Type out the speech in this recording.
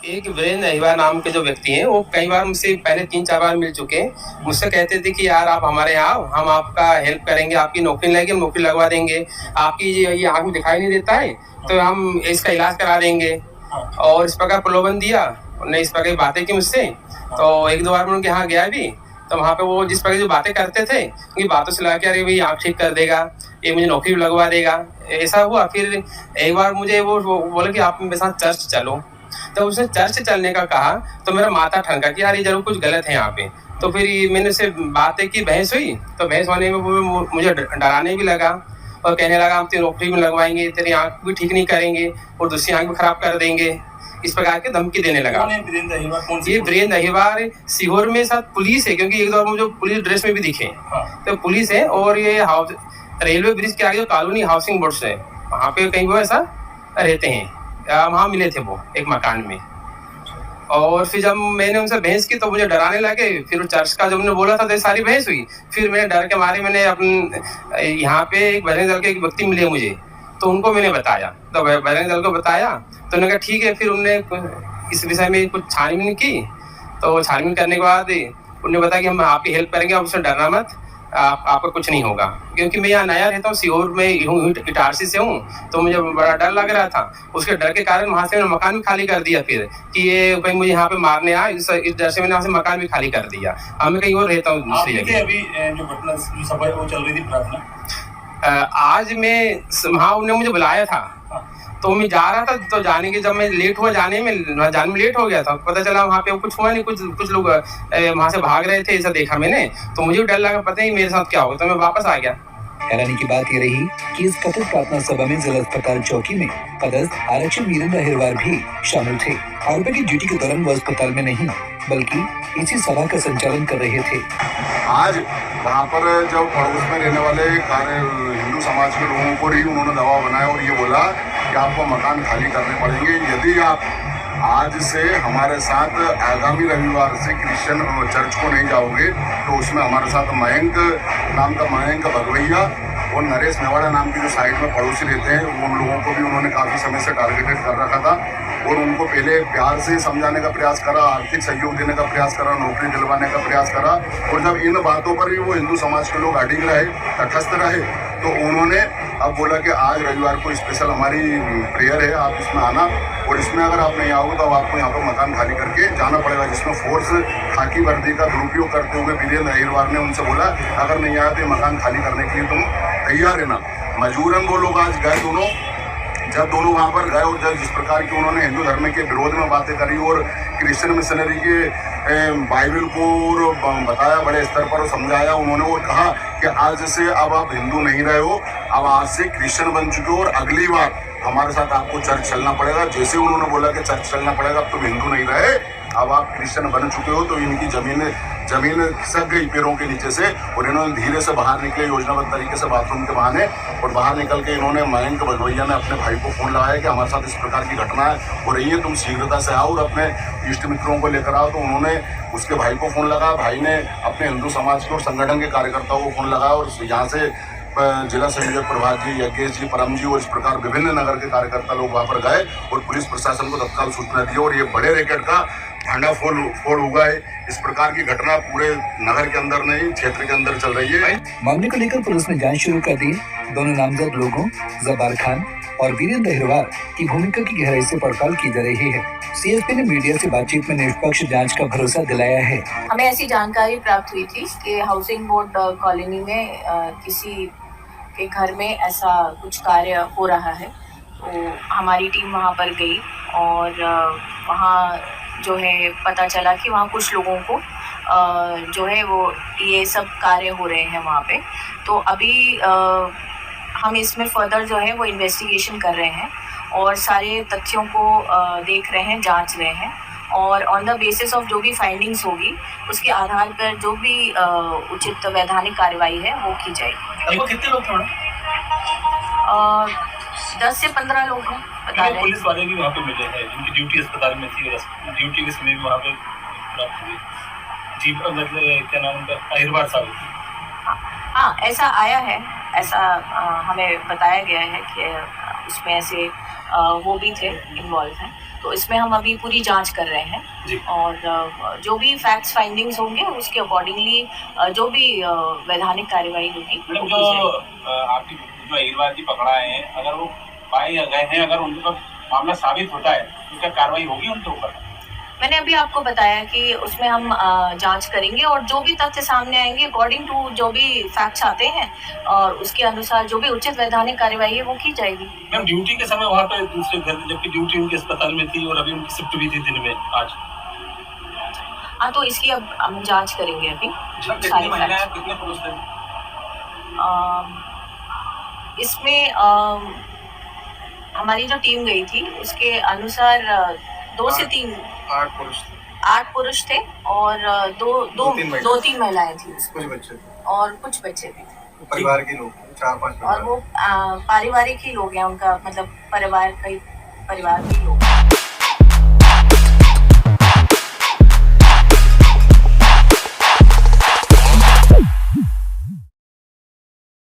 एक वीरेंद्र अहिवा नाम के जो व्यक्ति हैं वो कई बार मुझसे पहले 3-4 बार मिल चुके हैं। मुझसे कहते थे कि यार आप हमारे यहाँ आओ, हम आपका हेल्प करेंगे, आपकी नौकरी लगेगी, हम नौकरी लगवा देंगे, आपकी ये आँख में दिखाई नहीं देता है तो हम इसका इलाज करा देंगे। और इस प्रकार प्रलोभन दिया, उन्होंने इस प्रकार की बातें की मुझसे। तो 1-2 बार मैं उनके यहाँ गया भी, तो वहाँ पे वो जिस प्रकार की बातें करते थे उनकी बातों से लगा कि अरे भाई आँख ठीक कर देगा, ये मुझे नौकरी भी लगवा देगा। ऐसा हुआ। फिर एक बार मुझे वो बोले कि आप मेरे साथ चर्च चलो। तो उसने चर्च चलने का कहा तो मेरा माथा ठनका कि यार ये जरूर कुछ गलत है यहाँ पे। तो फिर मैंने उससे बातें की, बहस हुई, तो बहस होने में वो मुझे डराने भी लगा और कहने लगा हम तेरी नौकरी भी लगवाएंगे, तेरी आँख भी ठीक नहीं करेंगे और दूसरी आँख भी खराब कर देंगे। इस प्रकार की धमकी देने लगा। ये वीरेंद्र अहिवार सीहोर में साथ पुलिस है, क्योंकि एक दो मुझे पुलिस ड्रेस में भी दिखे। तो पुलिस है और ये रेलवे ब्रिज के आगे जो कॉलोनी हाउसिंग बोर्ड्स है वहाँ पे कहीं वो ऐसा रहते हैं, वहाँ मिले थे वो एक मकान में। और फिर जब मैंने उनसे बहस की तो मुझे डराने लगे। फिर चर्च का जब उन्होंने बोला था तो सारी बहस हुई। फिर मैंने डर के मारे मैंने अपन यहाँ पे एक बजरंग दल के एक व्यक्ति मिले मुझे, तो उनको मैंने बताया, तो बजरंग दल को बताया तो उन्होंने कहा ठीक है। फिर उन्होंने इस विषय में कुछ छानबीन की, तो छानबीन करने के बाद उन्होंने बताया कि हम आपकी हेल्प करेंगे, आप उससे डरना मत, आपको कुछ नहीं होगा। क्योंकि मैं यहाँ नया रहता हूँ, सीहोर में इटारसी से हूँ, तो मुझे बड़ा डर लग रहा था। उसके डर के कारण वहाँ से मैंने मकान भी खाली कर दिया फिर कि ये कहीं मुझे यहाँ पे मारने आया, इस डर से मैंने वहाँ से मकान भी खाली कर दिया। अब मैं कहीं और रहता हूँ दूसरी जगह। अभी जो घटना सभा वो चल रही थी प्रार्थना, आज मैं वहाँ उन्होंने मुझे बुलाया था, तो मैं जा रहा था, तो जाने के जब मैं लेट हुआ जाने में लेट हो गया था। पता चला वहाँ पे कुछ हुआ नहीं, कुछ लोग वहाँ से भाग रहे थे, ऐसा देखा मैंने, तो मुझे डर लगा पता नहीं मेरे साथ क्या होगा, तो मैं वापस आ गया। हैरानी की बात ये रही कि इस कथित प्रार्थना सभा में जिला अस्पताल चौकी में पदस्थ आरक्षक वीरेंद्र अहिरवार भी शामिल थे। आरोपी की ड्यूटी के दौरान वो अस्पताल में नहीं बल्कि इसी सभा का संचालन कर रहे थे। आज वहाँ पर जब पड़ोस में रहने वाले हिंदू समाज के लोगों को ही उन्होंने दबाव बनाया और ये बोला कि आपको मकान खाली करने पड़ेंगे यदि आप आज से हमारे साथ आगामी रविवार से क्रिश्चियन चर्च को नहीं जाओगे। तो उसमें हमारे साथ मयंक नाम का मयंक भगवैया और नरेश नेवाड़ा नाम की जो साइड में पड़ोसी रहते हैं, उन लोगों को भी उन्होंने काफ़ी समय से टारगेटेड कर रखा था और उनको पहले प्यार से समझाने का प्रयास करा, आर्थिक सहयोग देने का प्रयास करा, नौकरी दिलवाने का प्रयास करा। और जब इन बातों पर भी वो हिंदू समाज के लोग अडिग रहे, तटस्थ रहे, तो उन्होंने अब बोला कि आज रविवार को स्पेशल हमारी प्रेयर है, आप इसमें आना और इसमें अगर आप नहीं आओगे तो अब आपको यहाँ पर मकान खाली करके जाना पड़ेगा। जिसमें फोर्स खाकी वर्दी का दुरुपयोग करते हुए वीरेंद्र अहिरवार ने उनसे बोला अगर नहीं आया तो मकान खाली करने के लिए तुम तैयार है ना। मजबूरन वो लोग आज गए दोनों। जब दोनों वहाँ पर गए और जब जिस प्रकार की उन्होंने हिंदू धर्म के विरोध में बातें करी और क्रिश्चियन मिशनरी के बाइबल को बताया बड़े स्तर पर समझाया उन्होंने और कहा कि आज से अब आप हिंदू नहीं रहे हो, अब आज से क्रिश्चियन बन चुके हो और अगली बार हमारे साथ आपको चर्च चलना पड़ेगा। जैसे उन्होंने बोला कि चर्च चलना पड़ेगा, अब तुम हिंदू नहीं रहे, अब आप क्रिश्चियन बन चुके हो, तो इनकी जमीन सक गई पैरों के नीचे से और इन्होंने धीरे से बाहर निकले योजनाबद्ध तरीके से बाथरूम के बहाने। और बाहर निकल के इन्होंने मयंक भगवैया ने अपने भाई को फ़ोन लगाया कि हमारे साथ इस प्रकार की घटना हो रही है, तुम शीघ्रता से आओ और अपने इष्ट मित्रों को लेकर आओ। तो उन्होंने उसके भाई को फ़ोन लगाया, भाई ने अपने हिंदू समाज के और संगठन के कार्यकर्ताओं को फ़ोन लगाया और यहाँ से जिला संयोजक प्रभात जी, यज्ञेश जी, परम जी और इस प्रकार विभिन्न नगर के कार्यकर्ता लोग वहाँ पर गए और पुलिस प्रशासन को तत्काल सूचना दी और ये बड़े रैकेट का भांडाफोड़ हुआ है। इस प्रकार की घटना पूरे नगर के अंदर नहीं क्षेत्र के अंदर चल रही है। मामले को लेकर पुलिस ने जांच शुरू कर दी। दोनों नामजद लोगों जबार खान और वीरेंद्र अहिरवार की भूमिका की गहराई से पड़ताल की जा रही है। सीएसपी ने मीडिया से बातचीत में निष्पक्ष जांच का भरोसा दिलाया है। हमें ऐसी जानकारी प्राप्त हुई थी कि हाउसिंग बोर्ड कॉलोनी में किसी के घर में ऐसा कुछ कार्य हो रहा है, तो हमारी टीम वहाँ पर गई और वहाँ जो है पता चला कि वहाँ कुछ लोगों को जो है वो ये सब कार्य हो रहे हैं वहाँ पे। तो अभी हम इसमें फर्दर जो है वो इन्वेस्टिगेशन कर रहे हैं और सारे तथ्यों को देख रहे हैं, जांच रहे हैं और ऑन द बेसिस ऑफ जो भी फाइंडिंग्स होगी उसके आधार पर जो भी उचित वैधानिक कार्रवाई है वो की जाएगी। कितने लोग थे? 10 से 15 लोग हैं बता रहे हैं। पुलिस वाले भी वहाँ पे मिले हैं जिनकी ड्यूटी अस्पताल में थी और ड्यूटी के समय भी वहाँ पे प्राप्त हुई जी, मतलब क्या नाम उनका, अहिरवार साहब। हाँ, ऐसा आया है, ऐसा हमें बताया गया है कि उसमें ऐसे वो भी थे, इन्वॉल्व हैं। तो इसमें हम अभी पूरी जांच कर रहे हैं जी। और जो भी फैक्ट्स फाइंडिंग्स होंगे उसके अकॉर्डिंगली जो भी वैधानिक कार्यवाही होगी वो मैडम, की जो जाएगी। आपकी जो अहिरवार जी पकड़ा है, अगर वो पाए गए हैं, अगर उनके ऊपर मामला साबित होता है तो क्या कार्रवाई होगी उनके ऊपर? मैंने अभी आपको बताया कि उसमें हम जांच करेंगे और जो भी तथ्य सामने आएंगे अकॉर्डिंग टू जो भी फैक्ट्स आते हैं और उसके अनुसार जो भी उचित वैधानिक कार्यवाही है वो की जाएगी। मैम, ड्यूटी के समय वहाँ पे दूसरे घर, जबकि ड्यूटी उनके अस्पताल में थी और अभी उनकी शिफ्ट भी थी दिन में आज। हाँ, तो इसकी अब हम जांच करेंगे अभी कितनी सारे महिलाएं, facts। कितने पुरुष थे? इसमें हमारी जो टीम गई थी उसके अनुसार 2 से 3 8 पुरुष थे और दो तीन महिलाएं थी कुछ बच्चे थे और कुछ बच्चे भी थे। परिवार के लोग 4-5 और वो पारिवारिक ही लोग हैं, उनका मतलब परिवार के लोग।